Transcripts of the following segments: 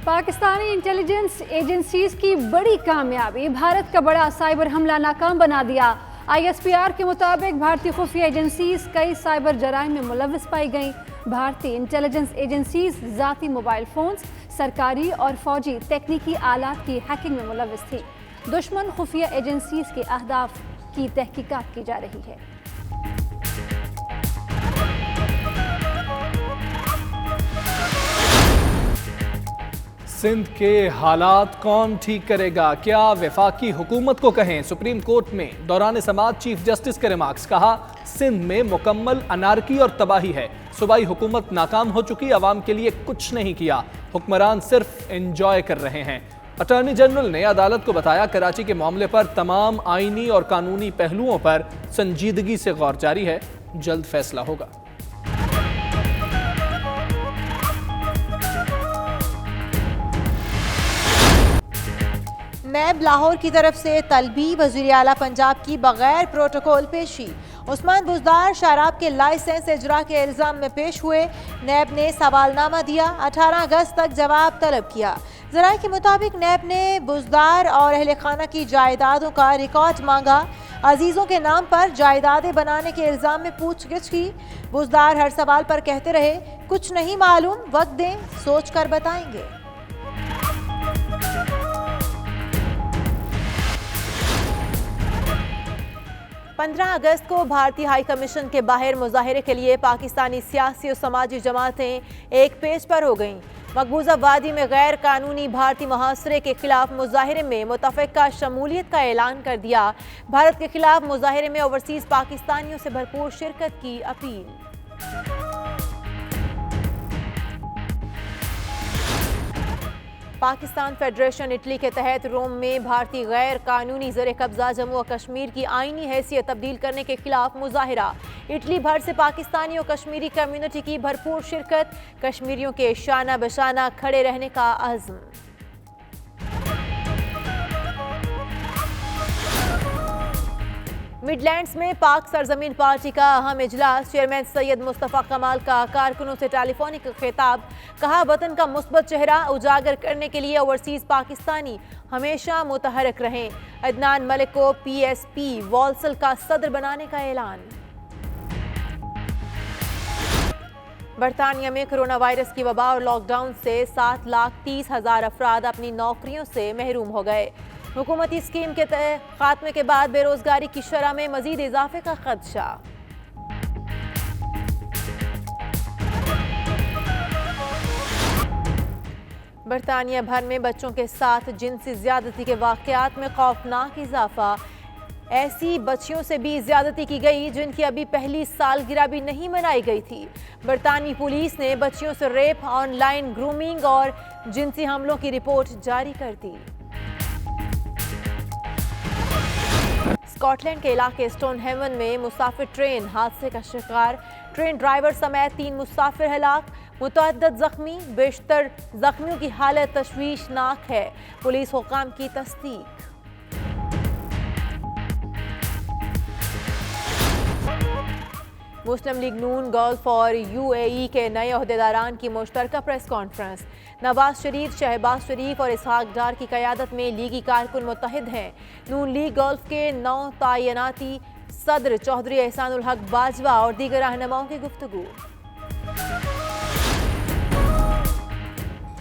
Pakistani intelligence agencies کی بڑی کامیابی، بھارت کا بڑا سائبر حملہ ناکام بنا دیا۔ ISPR کے مطابق بھارتی خفیہ ایجنسیز کئی سائبر جرائم میں ملوث پائی گئیں۔ بھارتی انٹیلیجنس ایجنسیز ذاتی موبائل فونز، سرکاری اور فوجی تکنیکی آلات کی ہیکنگ میں ملوث تھی۔ دشمن خفیہ ایجنسیز کے اہداف کی تحقیقات کی جا رہی ہے۔ سندھ کے حالات کون ٹھیک کرے گا؟ کیا وفاقی حکومت کو کہیں؟ سپریم کورٹ میں دوران سماعت چیف جسٹس کے ریمارکس، کہا سندھ میں مکمل انارکی اور تباہی ہے، صوبائی حکومت ناکام ہو چکی، عوام کے لیے کچھ نہیں کیا، حکمران صرف انجوائے کر رہے ہیں۔ اٹارنی جنرل نے عدالت کو بتایا کراچی کے معاملے پر تمام آئینی اور قانونی پہلوؤں پر سنجیدگی سے غور جاری ہے، جلد فیصلہ ہوگا۔ نیب لاہور کی طرف سے طلبی، وزیر اعلیٰ پنجاب کی بغیر پروٹوکول پیشی۔ عثمان بزدار شراب کے لائسنس اجرا کے الزام میں پیش ہوئے، نیب نے سوال نامہ دیا، 18 اگست تک جواب طلب کیا۔ ذرائع کے مطابق نیب نے بزدار اور اہل خانہ کی جائیدادوں کا ریکارڈ مانگا، عزیزوں کے نام پر جائیدادیں بنانے کے الزام میں پوچھ گچھ کی۔ بزدار ہر سوال پر کہتے رہے کچھ نہیں معلوم، وقت دیں، سوچ کر بتائیں گے۔ 15 اگست کو بھارتی ہائی کمیشن کے باہر مظاہرے کے لیے پاکستانی سیاسی و سماجی جماعتیں ایک پیج پر ہو گئیں۔ مقبوضہ وادی میں غیر قانونی بھارتی محاصرے کے خلاف مظاہرے میں متفقہ شمولیت کا اعلان کر دیا۔ بھارت کے خلاف مظاہرے میں اوورسیز پاکستانیوں سے بھرپور شرکت کی اپیل۔ پاکستان فیڈریشن اٹلی کے تحت روم میں بھارتی غیر قانونی زیر قبضہ جموں و کشمیر کی آئینی حیثیت تبدیل کرنے کے خلاف مظاہرہ۔ اٹلی بھر سے پاکستانی و کشمیری کمیونٹی کی بھرپور شرکت، کشمیریوں کے شانہ بشانہ کھڑے رہنے کا عزم۔ مڈ لینڈز میں پاک سرزمین پارٹی کا اہم اجلاس، چیئرمین سید مصطفیٰ کمال کا کارکنوں سے ٹیلی فونک خطاب، کہا وطن کا مثبت چہرہ اجاگر کرنے کے لیے اوورسیز پاکستانی ہمیشہ متحرک رہیں۔ عدنان ملک کو PSP والسل کا صدر بنانے کا اعلان۔ برطانیہ میں کرونا وائرس کی وبا اور لاک ڈاؤن سے 7,30,000 افراد اپنی نوکریوں سے محروم ہو گئے۔ حکومتی اسکیم کے خاتمے کے بعد بے روزگاری کی شرح میں مزید اضافے کا خدشہ۔ برطانیہ بھر میں بچوں کے ساتھ جنسی زیادتی کے واقعات میں خوفناک اضافہ، ایسی بچیوں سے بھی زیادتی کی گئی جن کی ابھی پہلی سالگرہ بھی نہیں منائی گئی تھی۔ برطانوی پولیس نے بچیوں سے ریپ، آن لائن گرومنگ اور جنسی حملوں کی رپورٹ جاری کر دی۔ اسکاٹ لینڈ کے علاقے اسٹون ہیون میں مسافر ٹرین حادثے کا شکار، ٹرین ڈرائیور سمیت 3 مسافر ہلاک، متعدد زخمی، بیشتر زخمیوں کی حالت تشویشناک ہے، پولیس حکام کی تصدیق۔ مسلم لیگ نون گولف اور UAE کے نئے عہدیداران کی مشترکہ پریس کانفرنس، نواز شریف، شہباز شریف اور اسحاق ڈار کی قیادت میں لیگی کارکن متحد ہیں۔ نون لیگ گولف کے 9 تعیناتی، صدر چودھری احسان الحق باجوہ اور دیگر رہنماؤں کی گفتگو۔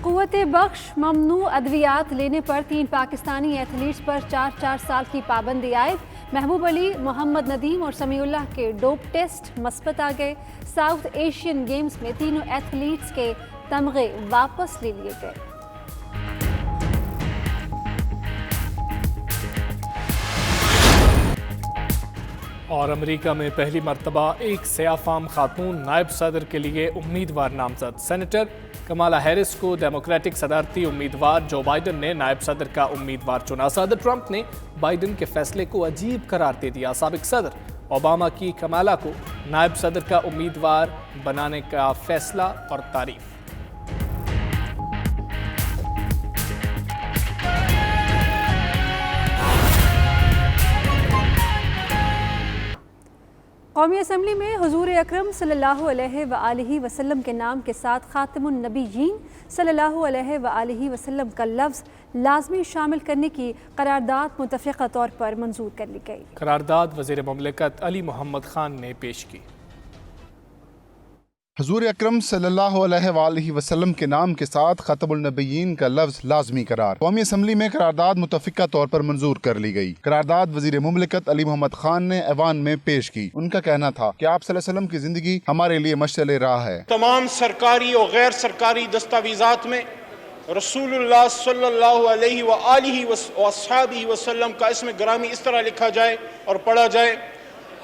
قوت بخش ممنوع ادویات لینے پر 3 پاکستانی ایتھلیٹس پر 4 سال کی پابندی عائد۔ محبوب علی، محمد ندیم اور سمیع اللہ کے ڈوپ ٹیسٹ مثبت آ گئے۔ ساؤتھ ایشین گیمز میں تینوں ایتھلیٹس کے تمغے واپس لے لیے گئے۔ اور امریکہ میں پہلی مرتبہ ایک سیاہ فام خاتون نائب صدر کے لیے امیدوار نامزد۔ سینیٹر کمالا ہیرس کو ڈیموکریٹک صدارتی امیدوار جو بائیڈن نے نائب صدر کا امیدوار چنا۔ صدر ٹرمپ نے بائیڈن کے فیصلے کو عجیب قرار دے دیا۔ سابق صدر اوباما کی کمالا کو نائب صدر کا امیدوار بنانے کا فیصلہ اور تعریف۔ कौमी असम्बली में हुजूर अकरम सल्लल्लाहु अलैहि वसल्लम के नाम के साथ खातिमुन नबीयीन सल्लल्लाहु अलैहि वसल्लम का लफ्ज़ लाजमी शामिल करने की करारदाद मुतफ़िक़ा तौर पर मंजूर कर ली गई। करारदाद वज़ीर मुमलिकत अली मोहम्मद खान ने पेश की। हुजूर अकरम सल्लल्लाहु अलैहि वसल्लम के नाम के साथ खतमुल नबीयीन का लफ्ज़ लाजमी करार। कौमी असम्बली में करारदाद मुतफ़िक़ा तौर पर मंजूर कर ली गई। करारदाद वज़ीर मुमलिकत अली मोहम्मद खान ने ऐवान में पेश की। उनका कहना था कि आप सल्लल्लाहु अलैहि वसल्लम की ज़िंदगी हमारे लिए मशअल राह है। तमाम सरकारी और गैर सरकारी दस्तावेज़ात में रसूलुल्लाह सल्लल्लाहु अलैहि वसल्लम का इसमें ग्रामी इस तरह लिखा जाए और पढ़ा जाए,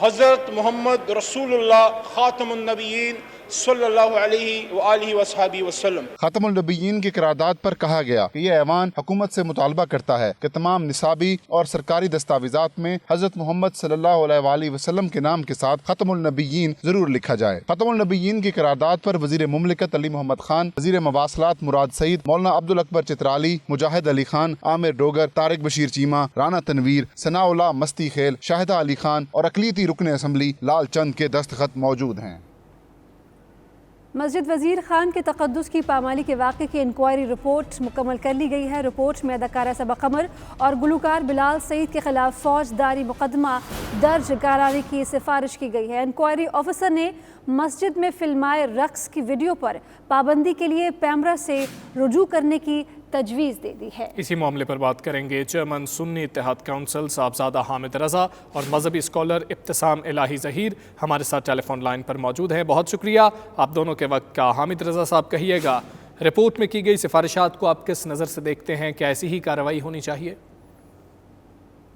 हज़रत मोहम्मद रसूलुल्लाह खातमुन नबीयीन सल्लल्लाहु अलैहि वसल्लम। खातमुल नबीयीन की करारदाद पर कहा गया कि यह ऐवान हुकूमत से मुतालबा करता है कि तमाम निसाबी और सरकारी दस्तावेज़ात में हज़रत मोहम्मद सल्लल्लाहु अलैहि वसल्लम के नाम के साथ खतमुल नबीयीन जरूर लिखा जाए। खतमुल नबीयीन की करारदाद पर वज़ीर मुमलिकत अली मोहम्मद खान, वज़ीर मवासलात मुराद सईद, मौलाना अब्दुल अकबर चित्राली, मुजाहिद अली खान, आमिर डोगर, तारिक बशीर चीमा, राना तनवीर, सनाउल्लाह मस्ती खेल, शाहिदा अली खान और अक़लियती रुकन असम्बली लाल चंद के दस्तखत मौजूद हैं। मस्जिद वज़ीर खान के तक़द्दुस की पामाली के वाक़े की इंक्वायरी रिपोर्ट मुकम्मल कर ली गई है। रिपोर्ट में अदाकारा सबा कमर और गुलकार बिलाल सईद के खिलाफ फौजदारी मुकदमा दर्ज कराने की सिफारिश की गई है। इंक्वायरी ऑफिसर ने मस्जिद में फिल्माए रक्स की वीडियो पर पाबंदी के लिए पैमरा से रुजू करने की तजवीज़ दे दी है। इसी मामले पर बात करेंगे चेयरमैन सुन्नी इत्तेहाद काउंसिल साहबजादा हामिद रज़ा और मजहबी स्कॉलर इब्तिसाम इलाही ज़हीर हमारे साथ टेलीफोन लाइन पर मौजूद हैं। बहुत शुक्रिया आप दोनों के वक्त का। हामिद रज़ा साहब, कहिएगा, रिपोर्ट में की गई सिफारिशात को आप किस नज़र से देखते हैं? क्या ऐसी ही कार्रवाई होनी चाहिए?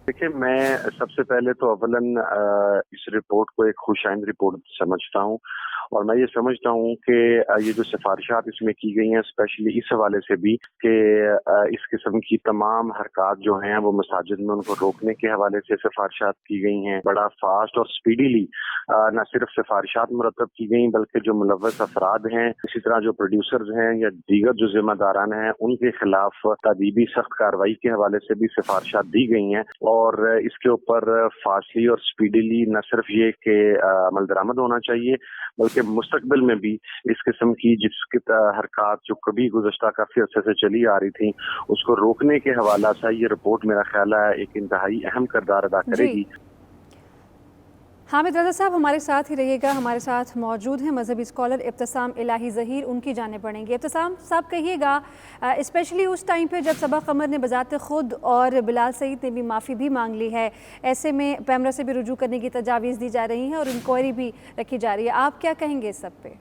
देखिए, मैं सबसे पहले तो अवलन इस रिपोर्ट को एक खुशाइंद रिपोर्ट समझता हूँ और मैं ये समझता हूँ कि ये जो सिफारिशात इसमें की गई हैं, स्पेशली इस हवाले से भी कि इस किस्म की तमाम हरकत जो हैं वो मसाजिद में उनको रोकने के हवाले से सिफारिशात की गई हैं। बड़ा फास्ट और स्पीडीली न सिर्फ सिफारिशात मुरतब की गई बल्कि जो मुलव्वस अफराद हैं, इसी तरह जो प्रोड्यूसर्स हैं या दीगर जो जिम्मेदारान हैं, उनके खिलाफ तदीबी सख्त कार्रवाई के हवाले से भी सिफारिशात दी गई हैं। और इसके ऊपर फास्टली और स्पीडीली न सिर्फ ये कि अमल दरामद होना चाहिए बल्कि मुस्तकबिल में भी इस किस्म की जिसकी हरकत जो कभी गुज़श्ता काफी अर्से से चली आ रही थी उसको रोकने के हवाला से ये रिपोर्ट मेरा ख्याल है एक इंतहाई अहम किरदार अदा करेगी। हामिद रज़ा साहब हमारे साथ ही रहिएगा। हमारे साथ मौजूद हैं मजहबी स्कॉलर इब्तिसाम इलाही ज़हीर, उनकी जाने पड़ेंगे। इब्तिसाम साहब, कहिएगा, स्पेशली उस टाइम पे जब सबा कमर ने बजाते खुद और बिलाल सईद ने भी माफ़ी भी मांग ली है, ऐसे में पैमरा से भी रुजू करने की तजावीज़ दी जा रही हैं और इंक्वायरी भी रखी जा रही है, आप क्या कहेंगे इस सब पे?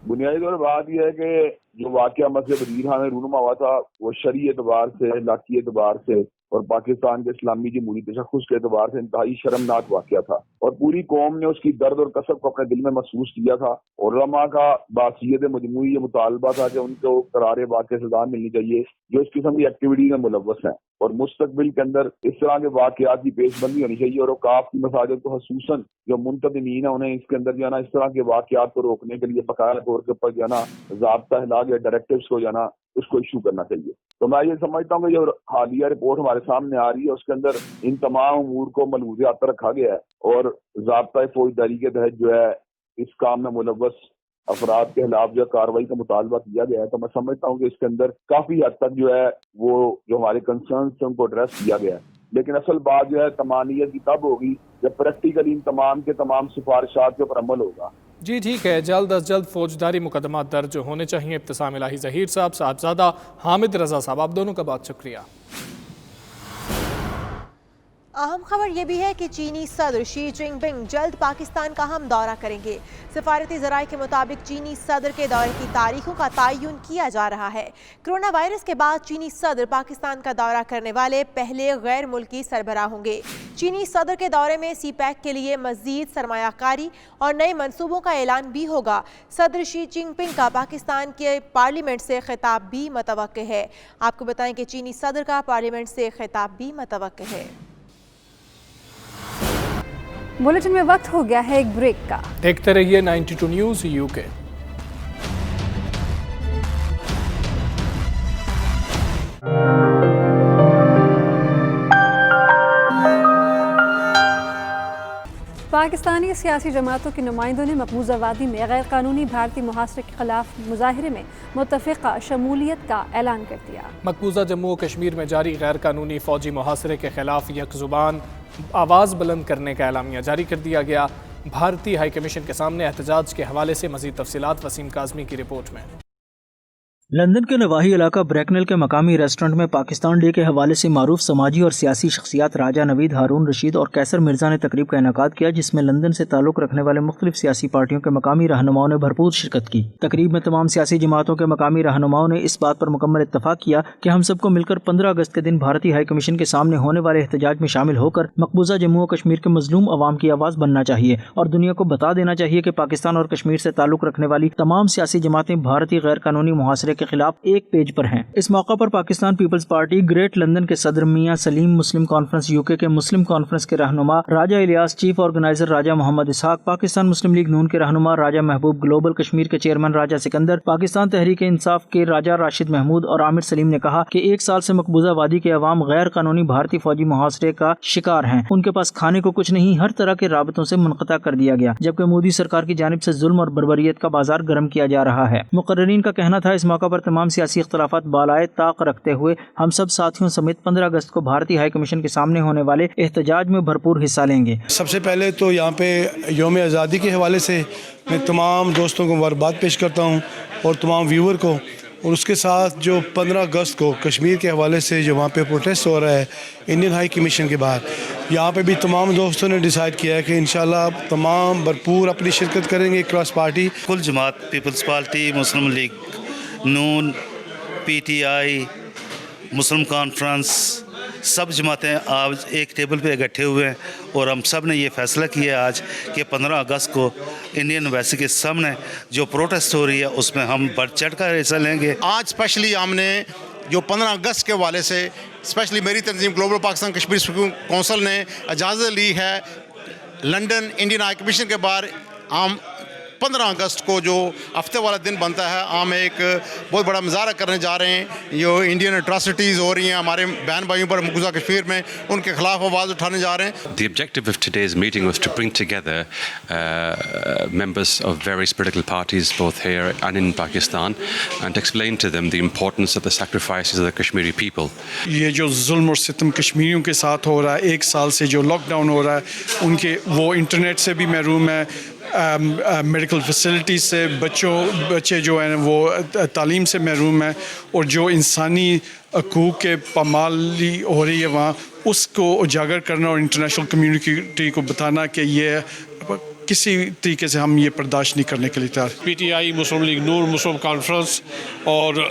बुनियादी तौर पर बात यह है कि जो वाक़या मसले वज़ीर खान में रूनुमा हुआ था वो शरई एतबार से, इलाक़ी एतबार से और पाकिस्तान के इस्लामी जमहूरी तशख़्ख़ुस के एतबार से इंतहाई शर्मनाक वाक़या था और पूरी कौम ने उसकी दर्द और कसब को अपने दिल में महसूस किया था। और उलमा का बासियत मजमूई ये मुतालबा था कि उनको करार वाक़े सज़ा मिलनी चाहिए जो इस किस्म की एक्टिविटी में मुलव्वस हैं और मुस्तकबिल के अंदर इस तरह के वाक़यात की पेशबंदी होनी चाहिए और औक़ाफ़ की मसाजिद को खसूसन जो मुंतज़मीन है उन्हें इसके अंदर जो है ना इस तरह के वाक़यात को रोकने के लिए बकाया तौर के ऊपर जो है ना ज़ाब्ता हिलाग या डायरेक्टिव्स को जो है ना उसको इशू करना चाहिए। तो मैं ये समझता हूँ कि जो हालिया रिपोर्ट हमारे सामने आ रही है उसके अंदर इन तमाम अमूर को मलहूज़ात रखा गया है और ज़ाब्ता फौजदारी के तहत जो है इस काम में मुलव्वस अफराद के खिलाफ जो कार्रवाई का मुतालबा किया गया है। तो मैं समझता हूँ कि इसके अंदर काफी हद तक जो है वो जो हमारे कंसर्न थे उनको एड्रेस किया गया है। लेकिन असल बात जो है तमानियत की तब होगी जब प्रैक्टिकली इन तमाम के तमाम सिफारिशात के ऊपर अमल होगा। जी ठीक है, जल्द अज जल्द फौजदारी मुकदमा दर्ज होने चाहिए। इब्तिसाम इलाही ज़हीर साहब, साहबजादा हामिद रज़ा साहब, आप दोनों का बहुत शुक्रिया। अहम खबर यह भी है कि चीनी सदर शी जिनपिंग जल्द पाकिस्तान का हम दौरा करेंगे। सिफारती ज़राए के मुताबिक चीनी सदर के दौरे की तारीखों का तयन किया जा रहा है। कोरोना वायरस के बाद चीनी सदर पाकिस्तान का दौरा करने वाले पहले गैर मुल्की सरबराह होंगे। चीनी सदर के दौरे में सी पैक के लिए मज़ीद सरमायाकारी और नए मंसूबों का ऐलान भी होगा। सदर शी जिनपिंग का पाकिस्तान के पार्लियामेंट से खिताब भी मतवक्के है। आपको बताएं कि चीनी सदर का पार्लियामेंट से खिताब भी मतवक्के है। बुलेटिन में वक्त हो गया है एक ब्रेक का। देखते रहिए 92 न्यूज़ यूके। پاکستانی سیاسی جماعتوں کے نمائندوں نے مقبوضہ وادی میں غیر قانونی بھارتی محاصرے کے خلاف مظاہرے میں متفقہ شمولیت کا اعلان کر دیا۔ مقبوضہ جموں و کشمیر میں جاری غیر قانونی فوجی محاصرے کے خلاف یک زبان آواز بلند کرنے کا اعلامیہ جاری کر دیا گیا۔ بھارتی ہائی کمیشن کے سامنے احتجاج کے حوالے سے مزید تفصیلات وسیم کاظمی کی رپورٹ میں۔ لندن کے نواحی علاقہ بریکنل کے مقامی ریسٹورنٹ میں پاکستان ڈے کے حوالے سے معروف سماجی اور سیاسی شخصیات راجہ نوید، ہارون رشید اور کیسر مرزا نے تقریب کا انعقاد کیا، جس میں لندن سے تعلق رکھنے والے مختلف سیاسی پارٹیوں کے مقامی رہنماؤں نے بھرپور شرکت کی۔ تقریب میں تمام سیاسی جماعتوں کے مقامی رہنماؤں نے اس بات پر مکمل اتفاق کیا کہ ہم سب کو مل کر 15 اگست کے دن بھارتی ہائی کمیشن کے سامنے ہونے والے احتجاج میں شامل ہو کر مقبوضہ جموں و کشمیر کے مظلوم عوام کی آواز بننا چاہیے اور دنیا کو بتا دینا چاہیے کہ پاکستان اور کشمیر سے تعلق رکھنے والی تمام سیاسی جماعتیں بھارتی غیر قانونی محاصرے کے خلاف ایک پیج پر ہیں۔ اس موقع پر پاکستان پیپلز پارٹی گریٹ لندن کے صدر میاں سلیم، مسلم کانفرنس UK کے مسلم کانفرنس کے رہنما راجہ الیاس، چیف آرگنائزر راجہ محمد اسحاق، پاکستان مسلم لیگ نون کے رہنما راجہ محبوب، گلوبل کشمیر کے چیئرمین راجہ سکندر، پاکستان تحریک انصاف کے راجہ راشد محمود اور عامر سلیم نے کہا کہ 1 سال سے مقبوضہ وادی کے عوام غیر قانونی بھارتی فوجی محاصرے کا شکار ہیں۔ ان کے پاس کھانے کو کچھ نہیں، ہر طرح کے رابطوں سے منقطع کر دیا گیا، جبکہ مودی سرکار کی جانب سے ظلم اور بربریت کا بازار گرم کیا جا رہا ہے۔ مقررین کا کہنا تھا اس موقع پر تمام سیاسی اختلافات بالائے طاق رکھتے ہوئے ہم سب ساتھیوں سمیت 15 اگست کو بھارتی ہائی کمیشن کے سامنے ہونے والے احتجاج میں بھرپور حصہ لیں گے۔ سب سے پہلے تو یہاں پہ یوم آزادی کے حوالے سے میں تمام دوستوں کو مبارکباد پیش کرتا ہوں اور تمام ویور کو، اور اس کے ساتھ جو 15 اگست کو کشمیر کے حوالے سے جو وہاں پہ پروٹیسٹ ہو رہا ہے انڈین ہائی کمیشن کے بعد، یہاں پہ بھی تمام دوستوں نے ڈیسائیڈ کیا ہے کہ انشاءاللہ تمام بھرپور اپنی شرکت کریں گے کراس پارٹی۔ کل جماعت، پیپلز پارٹی، مسلم لیگ نون، PTI، مسلم کانفرنس، سب جماعتیں آج ایک ٹیبل پہ اکٹھے ہوئے ہیں اور ہم سب نے یہ فیصلہ کیا آج کہ 15 اگست کو انڈین ایمبیسی کے سامنے جو پروٹیسٹ ہو رہی ہے اس میں ہم بڑھ چڑھ کر حصہ لیں گے۔ آج اسپیشلی ہم نے جو 15 اگست کے حوالے سے اسپیشلی میری تنظیم گلوبل پاکستان کشمیر کونسل نے اجازت لی ہے لنڈن انڈین ہائی کمیشن کے بعد ہم 15 اگست کو جو ہفتے والا دن بنتا ہے، ہم ایک بہت بڑا مظاہرہ کرنے جا رہے ہیں۔ جو انڈین اٹراسٹیز ہو رہی ہیں ہمارے بہن بھائیوں پر مقبوضہ کشمیر میں، ان کے خلاف آواز اٹھانے جا رہے ہیں۔ The objective of today's meeting was to bring together members of various political parties both here and in Pakistan and explain to them the importance of the sacrifices of the Kashmiri people. یہ جو ظلم اور ستم کشمیریوں کے ساتھ ہو رہا ہے، 1 سال سے جو لاک ڈاؤن ہو رہا ہے، ان کے وہ انٹرنیٹ سے بھی محروم ہے، میڈیکل فیسلٹیز سے، بچے جو ہیں وہ تعلیم سے محروم ہیں، اور جو انسانی حقوق کے پامالی ہو رہی ہے وہاں، اس کو اجاگر کرنا اور انٹرنیشنل کمیونٹی کو بتانا کہ یہ کسی طریقے سے ہم یہ برداشت نہیں کرنے کے لیے تیار۔ PTI، مسلم لیگ نون، مسلم کانفرنس اور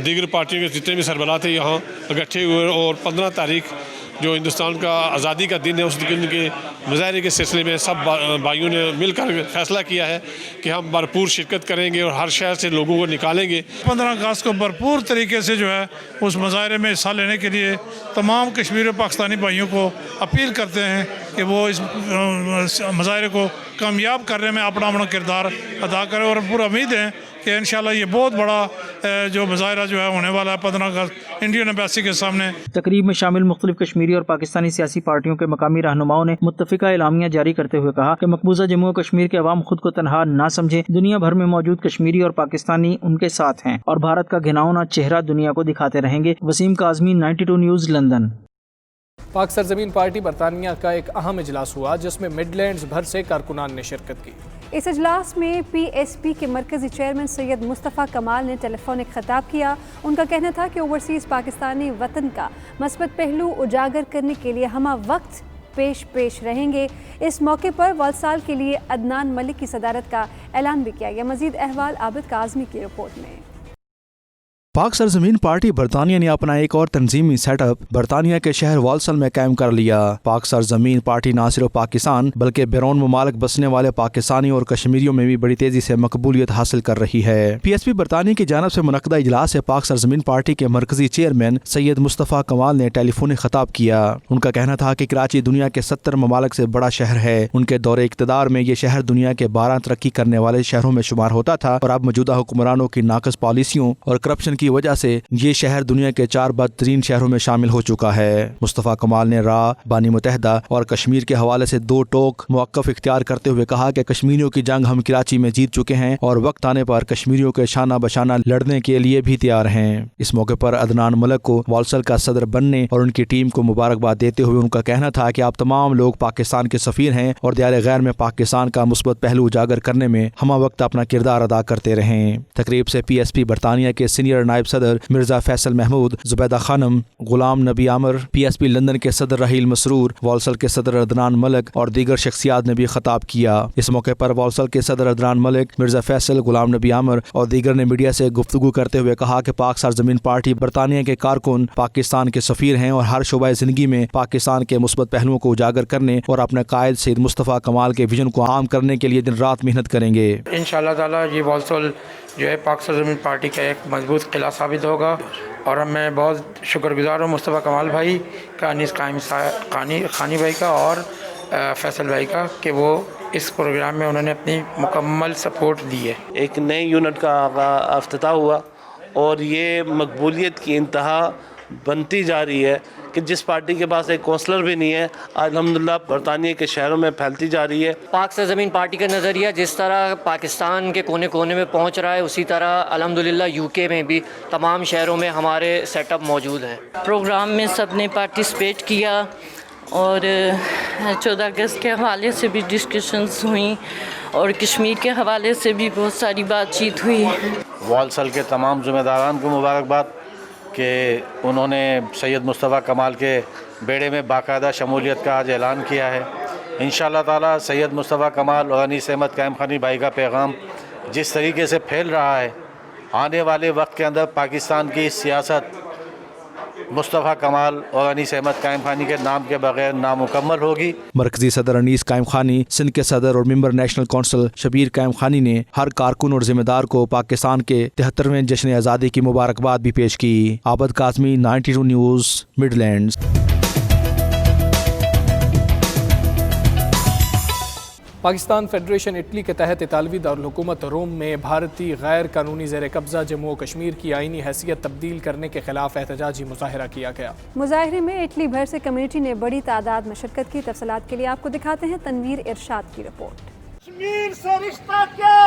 دیگر پارٹیوں کے جتنے بھی سربراہ تھے یہاں اکٹھے ہوئے، اور 15 تاریخ جو ہندوستان کا آزادی کا دن ہے، اس دن کے مظاہرے کے سلسلے میں سب بھائیوں نے مل کر فیصلہ کیا ہے کہ ہم بھرپور شرکت کریں گے اور ہر شہر سے لوگوں کو نکالیں گے۔ 15 اگست کو بھرپور طریقے سے جو ہے اس مظاہرے میں حصہ لینے کے لیے تمام کشمیری و پاکستانی بھائیوں کو اپیل کرتے ہیں کہ وہ اس مظاہرے کو کامیاب کرنے میں اپنا کردار ادا کریں، اور پورا امید ہے کہ انشاءاللہ یہ بہت بڑا جو مظاہرہ جو ہے ہونے والا ہے 15 اگست انڈین ایمبیسی کے سامنے۔ تقریب میں شامل مختلف کشمیری اور پاکستانی سیاسی پارٹیوں کے مقامی رہنماؤں نے متفقہ اعلامیہ جاری کرتے ہوئے کہا کہ مقبوضہ جموں و کشمیر کے عوام خود کو تنہا نہ سمجھے، دنیا بھر میں موجود کشمیری اور پاکستانی ان کے ساتھ ہیں اور بھارت کا گھناؤنا چہرہ دنیا کو دکھاتے رہیں گے۔ Wasim Kazmi, 92 news, London. Pak Sarzameen party برطانیہ کا ایک اہم اجلاس ہوا جس میں مڈ لینڈز بھر سے کارکنان نے شرکت کی۔ اس اجلاس میں PSP کے مرکزی چیئرمین سید مصطفیٰ کمال نے ٹیلی فونک خطاب کیا۔ ان کا کہنا تھا کہ اوورسیز پاکستانی وطن کا مثبت پہلو اجاگر کرنے کے لیے ہمہ وقت پیش رہیں گے۔ اس موقع پر والسال کے لیے عدنان ملک کی صدارت کا اعلان بھی کیا گیا۔ مزید احوال عابد کاظمی کی رپورٹ میں۔ پاک سرزمین پارٹی برطانیہ نے اپنا ایک اور تنظیمی سیٹ اپ برطانیہ کے شہر والسل میں قائم کر لیا۔ پاک سرزمین پارٹی نہ صرف پاکستان بلکہ بیرون ممالک بسنے والے پاکستانی اور کشمیریوں میں بھی بڑی تیزی سے مقبولیت حاصل کر رہی ہے۔ PSP برطانیہ کی جانب سے منعقدہ اجلاس سے پاک سرزمین پارٹی کے مرکزی چیئرمین سید مصطفیٰ کمال نے ٹیلی فونک خطاب کیا۔ ان کا کہنا تھا کہ کراچی دنیا کے 70 ممالک سے بڑا شہر ہے۔ ان کے دور اقتدار میں یہ شہر دنیا کے 12 ترقی کرنے والے شہروں میں شمار ہوتا تھا، اور اب موجودہ حکمرانوں کی ناقص پالیسیوں اور کرپشن की वजह से ये शहर दुनिया के 4 बदतरीन शहरों में शामिल हो चुका है। मुस्तफ़ा कमाल ने बानी मुत्तहिदा और कश्मीर के हवाले से 2 टोक मौक़िफ़ इख्तियार करते हुए कहा कि कश्मीरियों की जंग हम कराची में जीत चुके हैं और वक्त आने पर कश्मीरियों के शाना बशाना लड़ने के लिए भी तैयार हैं। इस मौके पर अदनान मलिक को वालसल का सदर बनने और उनकी टीम को मुबारकबाद देते हुए उनका कहना था कि आप तमाम लोग पाकिस्तान के सफ़ीर हैं और दियार गैर में पाकिस्तान का मुस्बत पहलू उजागर करने में हमा वक्त अपना किरदार अदा करते रहें। तकरीब से PSP बरतानिया के सीनियर नायब सदर मिर्ज़ा फैसल महमूद, जुबैदा खानम, गुलाम नबी आमर, PSP लंदन के सदर रहील मसरूर, वालसल के सदर अदनान मलिक और दीगर शख्सियात ने भी खिताब किया। इस मौके पर वालसल के सदर अदनान मलिक, मिर्ज़ा फैसल, गुलाम नबी आमर और दीगर ने मीडिया से गुफ्तगू करते हुए कहा कि पाक सरजमीन पार्टी बरतानिया के कारकुन पाकिस्तान के सफ़ीर हैं और हर शोबा ज़िंदगी में पाकिस्तान के मुस्बत पहलुओं को उजागर करने और अपने कायद सैयद मुस्तफ़ा कमाल के विजन को आम करने के लिए दिन रात मेहनत करेंगे। इंशाअल्लाह ताला ये वालसल जो है पाक सरजमीन पार्टी का एक मजबूत किला साबित होगा और मैं बहुत शुक्रगुजार हूँ मुस्तफ़ा कमाल भाई का, अनीस खानी भाई का और फैसल भाई का कि वो इस प्रोग्राम में उन्होंने अपनी मुकम्मल सपोर्ट दी है। एक नए यूनिट का अफ्ताह हुआ और ये मकबूलियत की इंतहा बनती जा रही है कि जिस पार्टी के पास एक कौंसलर भी नहीं है अल्हम्दुलिल्लाह बरतानिया के शहरों में फैलती जा रही है। पाक सरजमीन पार्टी का नज़रिया जिस तरह पाकिस्तान के कोने कोने में पहुंच रहा है उसी तरह अल्हम्दुलिल्लाह UK में भी तमाम शहरों में हमारे सेटअप मौजूद हैं। प्रोग्राम में सब ने पार्टिसिपेट किया और 14 अगस्त के हवाले से भी डिस्कशंस हुई और कश्मीर के हवाले से भी बहुत सारी बातचीत हुई। वालसल के तमाम ज़िम्मेदारान को मुबारकबाद कि उन्होंने सैयद मुस्तफ़ा कमाल के बेड़े में बाकायदा शमूलियत का आज ऐलान किया है। इंशाअल्लाह ताला सैयद मुस्तफ़ा कमाल और अनीस अहमद कायम खानी भाई का पैगाम जिस तरीके से फैल रहा है, आने वाले वक्त के अंदर पाकिस्तान की सियासत मुस्तफ़ा कमाल और अनीस अहमद कायम खानी के नाम के बगैर नामुकम्मल होगी। मरकजी सदर अनीस कायम खानी, सिंध के सदर और मेंबर नेशनल कौंसिल शबीर कायम खानी ने हर कारकुन और जिम्मेदार को पाकिस्तान के 73वें जश्न आज़ादी की मुबारकबाद भी पेश की। Abid Kazmi, 92 news, Midlands. Pakistan federation Italy के तहत इतालवी दारुल-हुकूमत रोम में भारतीय गैर कानूनी ज़ेर कब्ज़ा जम्मू और कश्मीर की आईनी हैसियत तब्दील करने के खिलाफ एहतजाजी मुजाहरा किया गया। मुजाहरे में इटली भर से कम्युनिटी ने बड़ी तादाद में शिरकत की। तफसीलात के लिए आपको दिखाते हैं तनवीर इरशाद की रिपोर्ट। कश्मीर से रिश्ता क्या,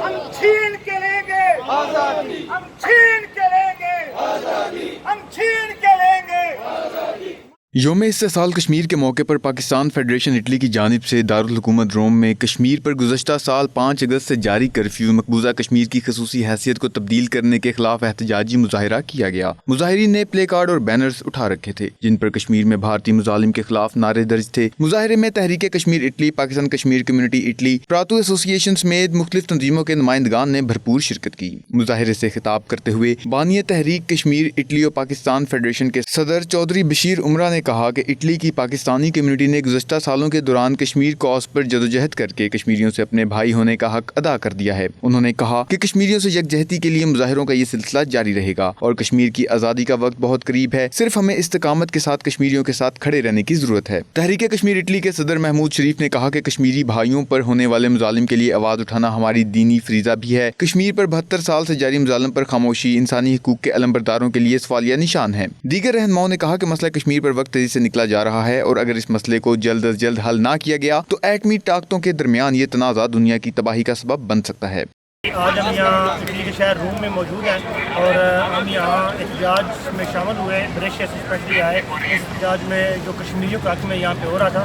हम छीन के लेंगे आजादी, हम छीन के लेंगे आजादी, हम छीन के लेंगे आजादी। योम इस्तेसाल कश्मीर के मौके पर पाकिस्तान फेडरेशन इटली की जानिब से दारुल हुकूमत रोम में कश्मीर पर गुज़श्ता साल 5 अगस्त से जारी कर्फ्यू मकबूजा कश्मीर की खसूसी हैसियत को तब्दील करने के खिलाफ एहतजाजी मुजाहरा किया गया। मुजाहिरीन ने प्ले कार्ड और बैनर्स उठा रखे थे जिन पर कश्मीर में भारतीय मुजालिम के खिलाफ नारे दर्ज थे। मुजाहरे में Tehreek Kashmir Italy, Pakistan Kashmir community Italy, Prato association समेत मुख्तलिफ तंजीमों के नुमाइंदगान ने भरपूर शिरकत की। मुजाहरे से खिताब करते हुए बानी तहरीक कश्मीर इटली और पाकिस्तान फेडरेशन के सदर चौधरी बशीर उमरा ने कहा कि इटली की पाकिस्तानी कम्युनिटी ने गुज़श्ता सालों के दौरान कश्मीर कॉज पर जदोजहद करके कश्मीरियों से अपने भाई होने का हक अदा कर दिया है। उन्होंने कहा कि कश्मीरियों से यकजहती के लिए मुजाहिरों का ये सिलसिला जारी रहेगा और कश्मीर की आज़ादी का वक्त बहुत करीब है। सिर्फ हमें इस्तिकामत के साथ कश्मीरियों के साथ खड़े रहने की जरूरत है। तहरीक कश्मीर इटली के सदर महमूद शरीफ ने कहा कि कश्मीरी भाइयों पर होने वाले मुजालिम के लिए आवाज़ उठाना हमारी दीनी फरीज़ा भी है। कश्मीर पर 72 साल से जारी मुजालिम पर खामोशी इंसानी हकूक़ के अलंबरदारों के लिए सवालिया निशान है। दीगर रहनुमाओं ने कहा कि मसला कश्मीर पर वक्त तेजी से निकला जा रहा है और अगर इस मसले को जल्द अज जल्द हल ना किया गया तो एटमी ताकतों के दरमियान ये तनाज़ा दुनिया की तबाही का सबब बन सकता है। आज हम यहाँ इटली के शहर रोम में मौजूद हैं और हम यहाँ एहतजाज में शामिल हुए। ब्रेशिया से स्पेशली आए इस एहतजाज में जो कश्मीरियों का हक में यहाँ पे हो रहा था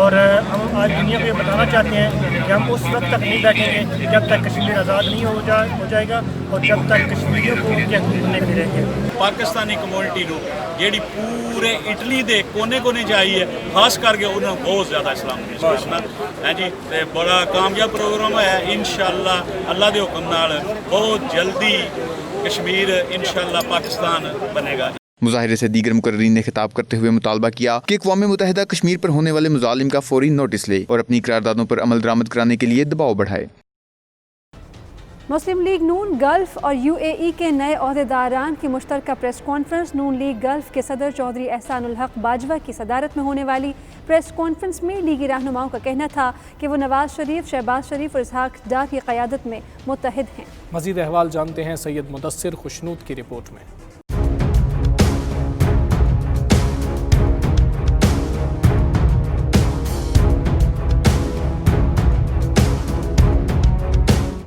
और हम आज दुनिया को ये बताना चाहते हैं कि हम उस वक्त तक नहीं बैठेंगे जब तक कश्मीर आज़ाद नहीं हो जाएगा और जब तक कश्मीरियों को उनके हकूक़ नहीं मिलेंगे। पाकिस्तानी कम्युनिटी ਨੂੰ ਜਿਹੜੀ पूरे इटली ਦੇ कोने-कोने जाइए खास करके उन्होंने बहुत ज़्यादा इस्लाम की घोषणा है जी। बड़ा कामयाब प्रोग्राम है इंशाअल्लाह अल्लाह के हुक्म नाल बहुत जल्दी कश्मीर इंशाअल्लाह पाकिस्तान बनेगा। मुजाहिरे से दीगर मुकर्रीन ने खिताब करते हुए मुतालबा किया कि अक़वाम मुत्तहिदा कश्मीर पर होने वाले मुजालिम का फौरी नोटिस ले और अपनी करारदादों पर अमल दरामद कराने के लिए दबाव बढ़ाए। मुस्लिम लीग नून गल्फ और UAE के नए अहदेदारान की मुश्तरका प्रेस कॉन्फ्रेंस। नून लीग गल्फ के सदर चौधरी एहसानुल हक बाजवा की सदारत में होने वाली प्रेस कॉन्फ्रेंस में लीगी रहनुमाओं का कहना था कि वो नवाज शरीफ, शहबाज शरीफ और इसहाक डार की क़यादत में मुत्तहिद हैं। मज़ीद अहवाल जानते हैं सैयद मुदस्सिर खुशनूद की रिपोर्ट में।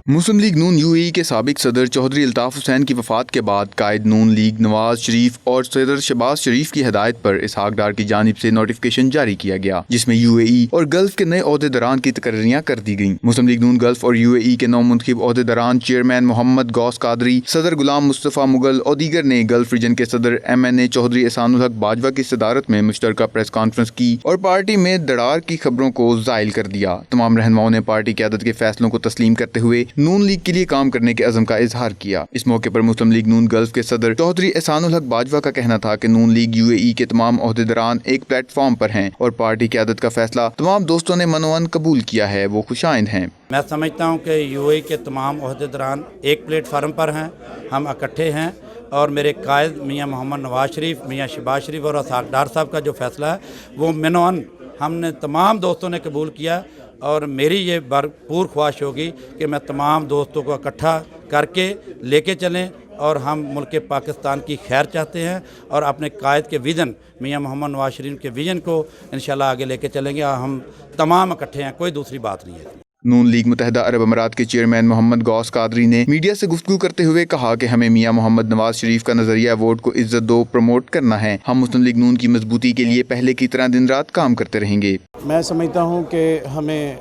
मुस्लिम लीग नून UAE के साबिक सदर चौधरी अल्ताफ़ हुसैन की वफ़ात के बाद कायद नून लीग नवाज शरीफ और सदर शहबाज शरीफ की हिदायत पर इसहाक डार की जानिब से नोटिफिकेशन जारी किया गया, जिसमें UAE और गल्फ के नए अहदेदारान की तकर्रियाँ कर दी गईं। मुस्लिम लीग नून गल्फ और UAE के नौ मुंतखब अहदेदारान चेयरमैन मोहम्मद गौस कादरी, सदर गुलाम मुस्तफ़ा मुगल और दीगर ने गल्फ रीजन के सदर MNA चौधरी एहसानुल हक बाजवा की सदारत में मुश्तरका प्रेस कॉन्फ्रेंस की और पार्टी में दरार की खबरों को ज़ाइल कर दिया। तमाम रहनुमाओं ने पार्टी क़यादत के फैसलों को तस्लीम करते हुए नून लीग के लिए काम करने के अज़म का इजहार किया। इस मौके पर मुस्लिम लीग नून गल्फ के सदर चौधरी एहसानुल हक बाजवा का कहना था कि नून लीग UAE के तमाम अहदेदारान एक प्लेटफॉर्म पर हैं और पार्टी क़यादत का फैसला तमाम दोस्तों ने मनोअन कबूल किया है, वो खुशाइंद हैं। मैं समझता हूँ कि UAE के तमाम अहदेदारान एक प्लेटफार्म पर हैं, हम इकट्ठे हैं और मेरे कायद मियाँ मोहम्मद नवाज शरीफ, मियाँ शहबाज शरीफ और इसहाक डार साहब का जो फैसला है वो मनोअन हमने तमाम दोस्तों ने कबूल किया और मेरी ये भरपूर ख्वाहिश होगी कि मैं तमाम दोस्तों को इकट्ठा करके लेके चलें और हम मुल्क पाकिस्तान की खैर चाहते हैं और अपने कायद के विज़न मियाँ मोहम्मद नवाज शरीफ के विज़न को इंशाल्लाह आगे लेके चलेंगे। हम तमाम इकट्ठे हैं, कोई दूसरी बात नहीं है। नून लीग मुत्तहिदा अरब अमारात के चेयरमैन मोहम्मद गौस कादरी ने मीडिया से गुफ्तगू करते हुए कहा कि हमें मियाँ मोहम्मद नवाज शरीफ का नजरिया वोट को इज्जत दो प्रमोट करना है। हम मुस्लिम लीग नून की मजबूती के लिए पहले की तरह दिन रात काम करते रहेंगे। मैं समझता हूँ कि हमें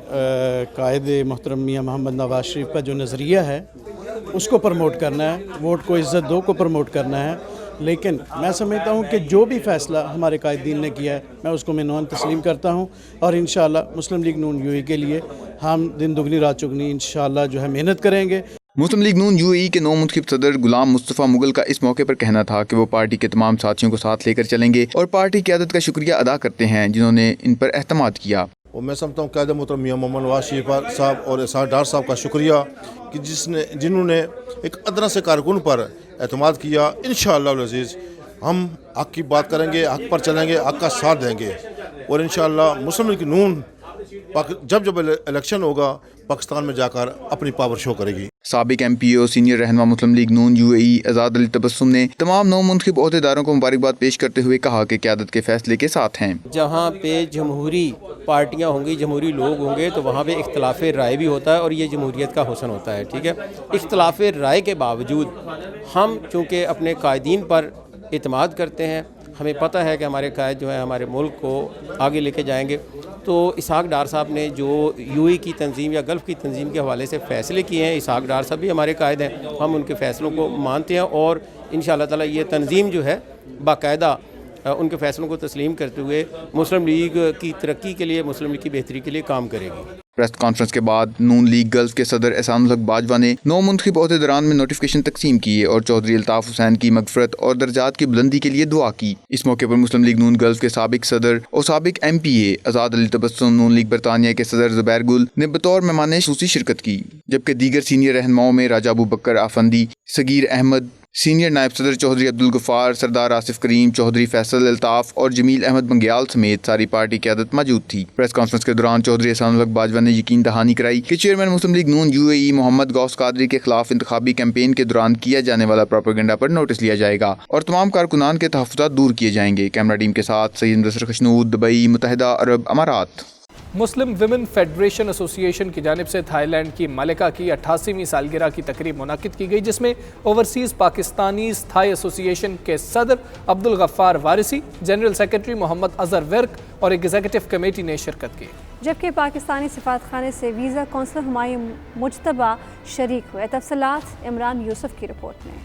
कायद मोहतरम मियाँ मोहम्मद नवाज शरीफ का जो नज़रिया है उसको प्रमोट करना है, वोट को इज्जत दो को प्रमोट करना है। लेकिन मैं समझता हूँ कि जो भी फ़ैसला हमारे कायदीन ने किया है मैं उसको मनोअन तस्लीम करता हूँ और इंशाअल्लाह मुस्लिम लीग नून UAE के लिए हम दिन दुगनी रात चुगनी इंशाअल्लाह जो है मेहनत करेंगे। मुस्लिम लीग नून UAE के नौ मुंतखब सदर गुलाम मुस्तफ़ा मुगल का इस मौके पर कहना था कि वो पार्टी के तमाम साथियों को साथ लेकर चलेंगे और पार्टी क़यादत का शुक्रिया अदा करते हैं जिन्होंने इन पर एहतमाद किया। और मैं समझता हूँ कायद मोहतरम मियाँ मोहम्मद नवाज शरीफ साहब और इसहाक डार साहब का शुक्रिया कि जिन्होंने एक अदना से कारकुन पर एतमाद किया। इंशाअल्लाह अज़ीज़ हम हक़ की बात करेंगे, हक़ पर चलेंगे, हक़ का साथ देंगे और इंशाअल्लाह मुस्लिम लीग नून जब इलेक्शन होगा पाकिस्तान में जाकर अपनी पावर शो करेगी। साबिक MPO सीनियर रहनुमा मुस्लिम लीग नून UAE आज़ाद अली तबस्सुम ने तमाम नौ मुंतखब अहदेदारों को मुबारकबाद पेश करते हुए कहा कि क़यादत के फैसले के साथ हैं। जहाँ पे जमहूरी पार्टियाँ होंगी, जमहूरी लोग होंगे तो वहाँ पे इख्तलाफ राय भी होता है और ये जमहूरियत का हुस्न होता है। ठीक है, इख्तलाफ राय के बावजूद हम चूँकि अपने कायदीन पर एतमाद करते हैं, हमें पता है कि हमारे कायद जो है हमारे मुल्क को आगे लेके जाएंगे। तो इसहाक डार साहब ने जो UAE की तंजीम या गल्फ़ की तंजीम के हवाले से फ़ैसले किए हैं, इसहाक डार साहब भी हमारे कायद हैं, हम उनके फ़ैसलों को मानते हैं और इंशाअल्लाह ताला ये तंजीम जो है बाकायदा उनके फ़ैसलों को तस्लीम करते हुए मुस्लिम लीग की तरक्की के लिए, मुस्लिम लीग की बेहतरी के लिए काम करेगी। प्रेस कॉन्फ्रेंस के बाद नून लीग गल्फ के सदर एहसानुल हक बाजवा ने नौ मुंतखब अहदेदारान में नोटिफिकेशन तकसीम किए और चौधरी अल्ताफ़ हुसैन की मगफरत और दर्जात की बुलंदी के लिए दुआ की। इस मौके पर मुस्लिम लीग नून गल्फ के साबिक सदर और साबिक MPA आज़ाद अली तबस्सुम, नून लीग बरतानिया के सदर ज़ुबैर गुल ने बतौर मेहमान ख़ुसूसी शिरकत की, जबकि दीगर सीनियर रहनुमाओं में राजा अबू बकर आफंदी, सगीर अहमद, सीनियर नायब सदर चौधरी अब्दुल गफ़ार, सरदार आसिफ करीम, चौधरी फैसल अल्ताफ़ और जमील अहमद बंग्याल समेत सारी पार्टी क़यादत मौजूद थी। प्रेस कॉन्फ्रेंस के दौरान चौधरी एहसानुल हक बाजवा ने यकीन दहानी कराई कि चेयरमैन मुस्लिम लीग नून UAE मोहम्मद गौस कादरी के खिलाफ इंतखाबी कैंपेन के दौरान किया जाने वाला प्रोपेगेंडा पर नोटिस लिया जाएगा और तमाम कारकुनान के तहफ़्फ़ुज़ात दूर किए जाएंगे। कैमरा टीम के साथ सैयद मुदस्सिर खुशनूद, दुबई, मुत्तहिदा अरब अमारात। मुस्लिम विमेन फेडरेशन एसोसिएशन की जानिब से थाईलैंड की मलिका की 88वीं सालगिरह की तकरीब मुनाकिद की गई, जिसमें ओवरसीज़ पाकिस्तानी थाई एसोसिएशन के सदर अब्दुल गफ्फार वारिसी, जनरल सेक्रेटरी मोहम्मद अजहर विर्क और एग्जीक्यूटिव कमेटी ने शिरकत की। जबकि पाकिस्तानी सिफारतखाने से वीज़ा कौंसलर हुमायूं मुज्तबा शरीक हुए। तफसीलात इमरान यूसुफ की रिपोर्ट में।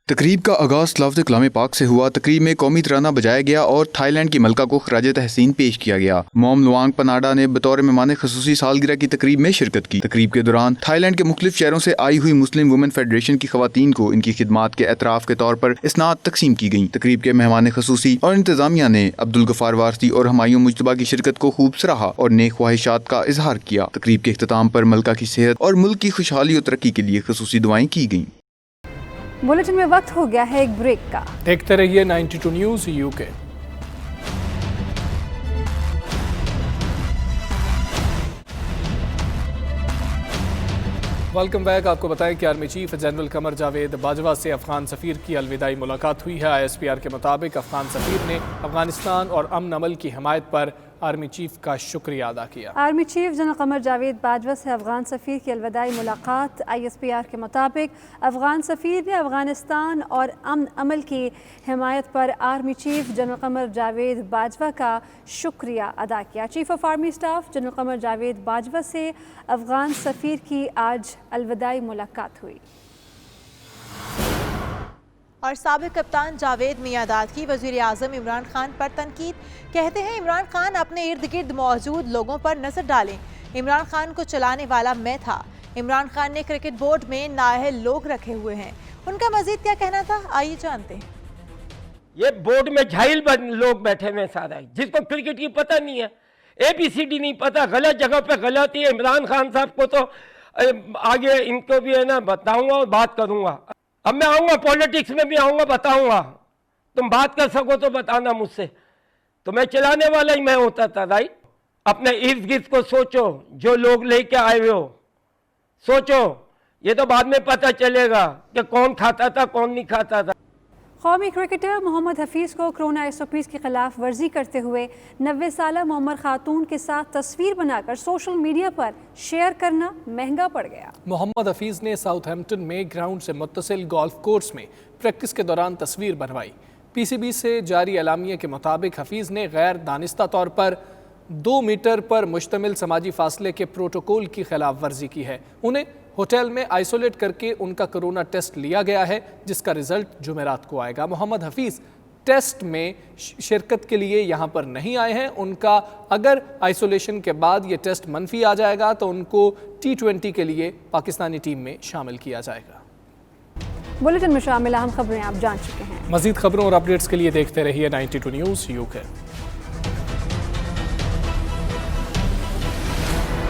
تقریب کا آغاز صلوات کلام پاک سے ہوا۔ تقریب میں قومی ترانہ بجایا گیا اور تھائی لینڈ کی ملکہ کو خراج تحسین پیش کیا گیا۔ موم لوانگ پناڈا نے بطور مہمان خصوصی سالگرہ کی تقریب میں شرکت کی۔ تقریب کے دوران تھائی لینڈ کے مختلف شہروں سے آئی ہوئی مسلم وومن فیڈریشن کی خواتین کو ان کی خدمات کے اعتراف کے طور پر اسناد تقسیم کی گئیں۔ تقریب کے مہمان خصوصی اور انتظامیہ نے عبدالغفار وارثی اور ہمایوں مجتبیٰ کی شرکت کو خوب سراہا اور نیک خواہشات کا اظہار کیا۔ تقریب کے اختتام پر ملکہ کی صحت اور ملک کی خوشحالی اور ترقی کے لیے خصوصی دعائیں کی گئیں۔ بلیٹن میں وقت ہو گیا ہے ایک بریک کا۔ دیکھتے رہیے 92 نیوز UK۔ Welcome back. آپ کو بتائیں کہ army chief general Qamar Javed Bajwa سے افغان سفیر کی الوداعی ملاقات ہوئی ہے۔ ISPR کے مطابق افغان سفیر نے افغانستان اور امن امن کی حمایت پر آرمی چیف کا شکریہ ادا کیا۔ Army chief general Qamar Javed Bajwa سے افغان سفیر کی الوداعی ملاقات۔ ISPR کے مطابق افغان سفیر نے افغانستان اور امن عمل کی حمایت پر army chief general Qamar Javed Bajwa کا شکریہ ادا کیا۔ Chief of army staff general Qamar Javed Bajwa سے افغان سفیر کی آج الوداعی ملاقات ہوئی۔ اور سابق کپتان جاوید میاں-داد کی وزیر اعظم عمران خان پر تنقید، کہتے ہیں عمران خان اپنے ارد گرد موجود لوگوں پر نظر ڈالیں، عمران خان کو چلانے والا میں تھا۔ عمران خان نے کرکٹ بورڈ میں نااہل لوگ رکھے ہوئے ہیں، ان کا مزید کیا کہنا تھا، آئیے جانتے ہیں۔ یہ بورڈ میں جاہل لوگ بیٹھے ہوئے سارا، جس کو کرکٹ کی پتہ نہیں ہے، ABCD نہیں پتہ، غلط جگہ پہ غلطی ہے۔ عمران خان صاحب کو تو آگے ان کو بھی ہے نا بتاؤں گا اور بات کروں گا۔ اب میں آؤں گا پولیٹکس میں بھی آؤں گا، بتاؤں گا، تم بات کر سکو تو بتانا مجھ سے، تو میں چلانے والا ہی میں ہوتا تھا، رائٹ۔ اپنے ارد گرد کو سوچو، جو لوگ لے کے آئے ہوئے ہو سوچو، یہ تو بعد میں پتہ چلے گا کہ کون کھاتا تھا کون نہیں کھاتا تھا۔ قومی کرکٹر محمد حفیظ کو کرونا SOPs کی خلاف ورزی کرتے ہوئے 90 سالہ معمر خاتون کے ساتھ تصویر بنا کر سوشل میڈیا پر شیئر کرنا مہنگا پڑ گیا۔ محمد حفیظ نے ساؤتھ ہیمپٹن میں گراؤنڈ سے متصل گولف کورس میں پریکٹس کے دوران تصویر بنوائی۔ PCB سے جاری اعلامیے کے مطابق حفیظ نے غیر دانستہ طور پر 2 میٹر پر مشتمل سماجی فاصلے کے پروٹوکول کی خلاف ورزی کی ہے۔ انہیں ہوٹل میں آئسولیٹ کر کے ان کا کرونا ٹیسٹ لیا گیا ہے، جس کا رزلٹ جمعرات کو آئے گا۔ محمد حفیظ ٹیسٹ میں شرکت کے لیے یہاں پر نہیں آئے ہیں۔ ان کا اگر آئسولیشن کے بعد یہ ٹیسٹ منفی آ جائے گا تو ان کو T20 کے لیے پاکستانی ٹیم میں شامل کیا جائے گا۔ بلیٹن میں شامل اہم خبریں آپ جان چکے ہیں۔ مزید خبروں اور اپڈیٹس کے لیے دیکھتے رہیے 92 نیوز UK۔